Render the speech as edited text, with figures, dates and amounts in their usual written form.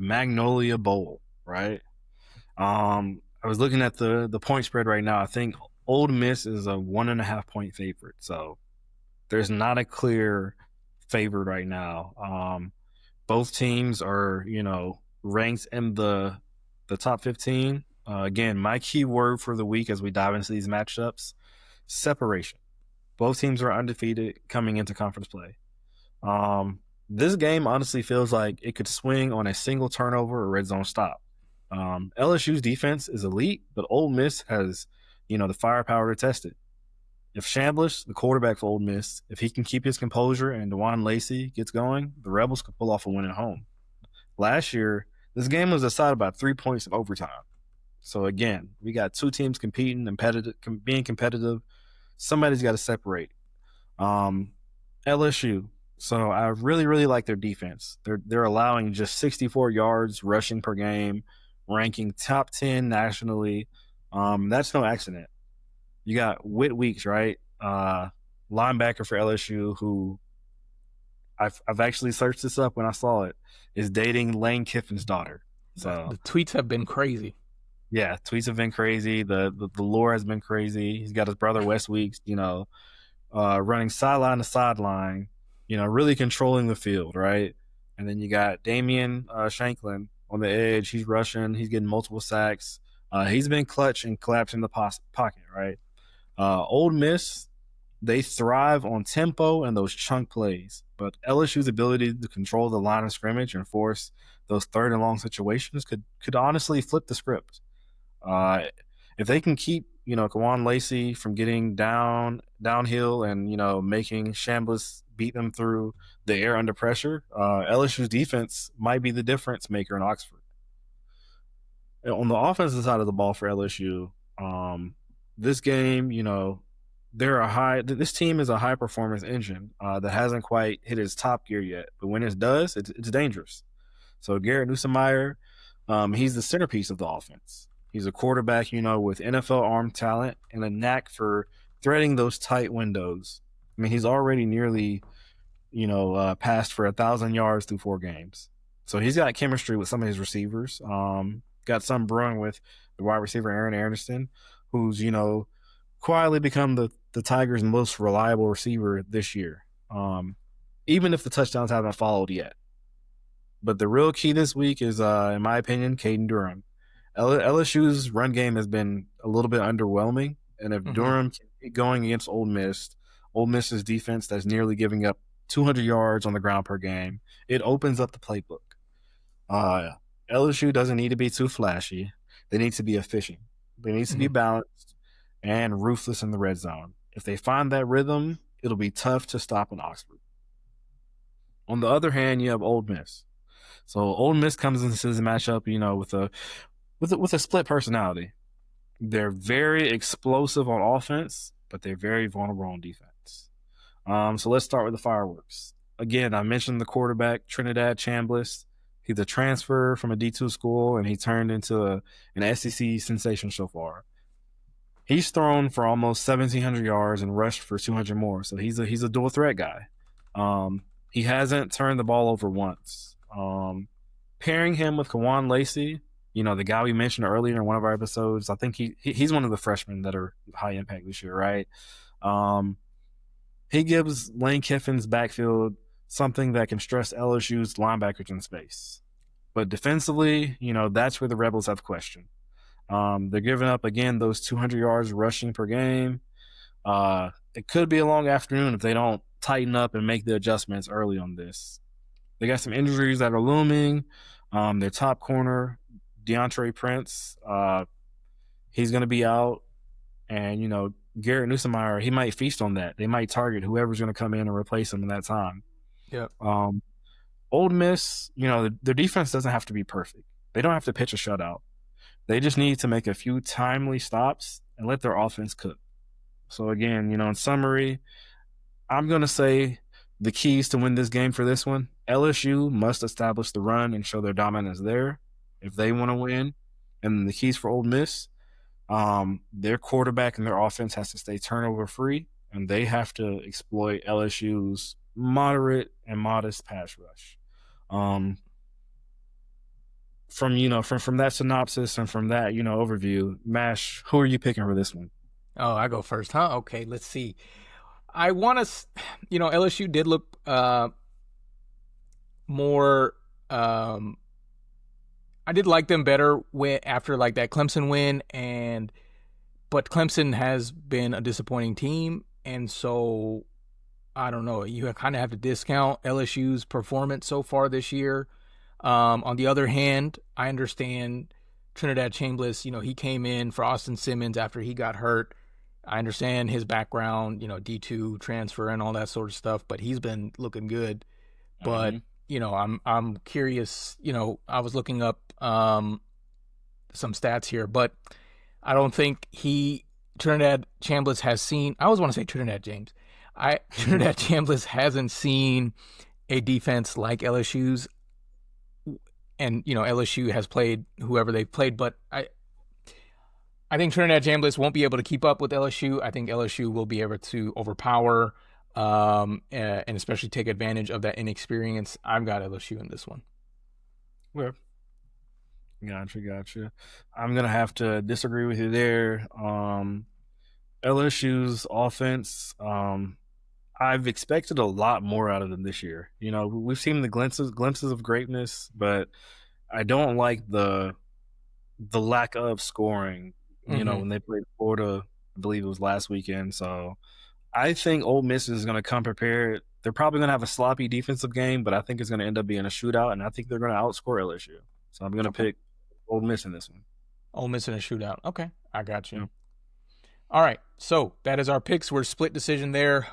Magnolia Bowl, right? I was looking at the point spread right now. I think Ole Miss is a 1.5 point favorite. So there's not a clear favorite right now. Both teams are, ranked in the top 15. Again, my key word for the week as we dive into these matchups: separation. Both teams are undefeated coming into conference play. This game honestly feels like it could swing on a single turnover or red zone stop. LSU's defense is elite, but Ole Miss has, the firepower to test it. If Chambliss, the quarterback for Ole Miss, if he can keep his composure and Dewan Lacey gets going, the Rebels could pull off a win at home. Last year, this game was decided by 3 points in overtime. So again, we got two teams competing, being competitive. Somebody's got to separate. LSU. So I really, really like their defense. They're allowing just 64 yards rushing per game, ranking top 10 nationally. That's no accident. You got Whit Weeks, right? Linebacker for LSU, who I've actually searched this up when I saw it, is dating Lane Kiffin's daughter. So The tweets have been crazy. yeah, tweets have been crazy. The lore has been crazy. He's got his brother Wes Weeks, running sideline to sideline, really controlling the field, right? And then you got Damian Shanklin on the edge. He's rushing. He's getting multiple sacks. He's been clutch and collapsing the pocket, right? Ole Miss, they thrive on tempo and those chunk plays, but LSU's ability to control the line of scrimmage and force those third and long situations could honestly flip the script. If they can keep, Kawan Lacey from getting downhill and, making Chambliss beat them through the air under pressure, LSU's defense might be the difference maker in Oxford. On the offensive side of the ball for LSU, this game, this team is a high performance engine that hasn't quite hit its top gear yet, but when it does, it's dangerous. So Garrett Nussmeier, he's the centerpiece of the offense. He's a quarterback, with NFL arm talent and a knack for threading those tight windows. I mean, he's already nearly, passed for 1,000 yards through 4 games. So he's got chemistry with some of his receivers. Got some brewing with the wide receiver Aaron Anderson, who's, quietly become the Tigers' most reliable receiver this year, even if the touchdowns haven't followed yet. But the real key this week is, in my opinion, Caden Durham. LSU's run game has been a little bit underwhelming, and if Durham can keep going against Ole Miss's defense that's nearly giving up 200 yards on the ground per game, it opens up the playbook. LSU doesn't need to be too flashy. They need to be efficient. They need to be balanced and ruthless in the red zone. If they find that rhythm, it'll be tough to stop in Oxford. On the other hand, you have Ole Miss. So Ole Miss comes into this matchup, with a split personality. They're very explosive on offense, but they're very vulnerable on defense. So let's start with the fireworks. Again, I mentioned the quarterback, Trinidad Chambliss. He's a transfer from a D2 school, and he turned into an SEC sensation so far. He's thrown for almost 1,700 yards and rushed for 200 more. So he's a dual threat guy. He hasn't turned the ball over once. Pairing him with Kawan Lacey, the guy we mentioned earlier in one of our episodes, I think he's one of the freshmen that are high impact this year, right? He gives Lane Kiffin's backfield something that can stress LSU's linebackers in space. But defensively, that's where the Rebels have question. They're giving up, again, those 200 yards rushing per game. It could be a long afternoon if they don't tighten up and make the adjustments early on this. They got some injuries that are looming. Their top corner, DeAndre Prince, he's going to be out. And, Garrett Nussmeier, he might feast on that. They might target whoever's going to come in and replace him in that time. Yep. Ole Miss, their defense doesn't have to be perfect. They don't have to pitch a shutout. They just need to make a few timely stops and let their offense cook. So again, in summary, I'm going to say the keys to win this game for this one: LSU must establish the run and show their dominance there if they want to win. And the keys for Ole Miss, their quarterback and their offense has to stay turnover free, and they have to exploit LSU's moderate and modest pass rush. from from that synopsis and from that overview, Mash, who are you picking for this one? Oh, I go first, huh? Okay, let's see. I want to, LSU did look more. I did like them better after like that Clemson win, but Clemson has been a disappointing team, and so I don't know. You kind of have to discount LSU's performance so far this year. On the other hand, I understand Trinidad Chambliss. He came in for Austin Simmons after he got hurt. I understand his background, D2 transfer and all that sort of stuff, but he's been looking good. But Hmm. I'm curious. I was looking up some stats here, but I don't think Trinidad Chambliss has seen. I always want to say Trinidad James. Trinidad Chambliss hasn't seen a defense like LSU's, and LSU has played whoever they've played, but I think Trinidad Chambliss won't be able to keep up with LSU. I think LSU will be able to overpower and especially take advantage of that inexperience. I've got LSU in this one. Well, gotcha. I'm gonna have to disagree with you there. LSU's offense, I've expected a lot more out of them this year. We've seen the glimpses of greatness, but I don't like the lack of scoring. Mm-hmm. When they played Florida, I believe it was last weekend. So I think Ole Miss is going to come prepared. They're probably going to have a sloppy defensive game, but I think it's going to end up being a shootout, and I think they're going to outscore LSU. So I'm going to Okay. pick Ole Miss in this one. Ole Miss in a shootout. Okay, I got you. Yeah. All right, so that is our picks. We're split decision there.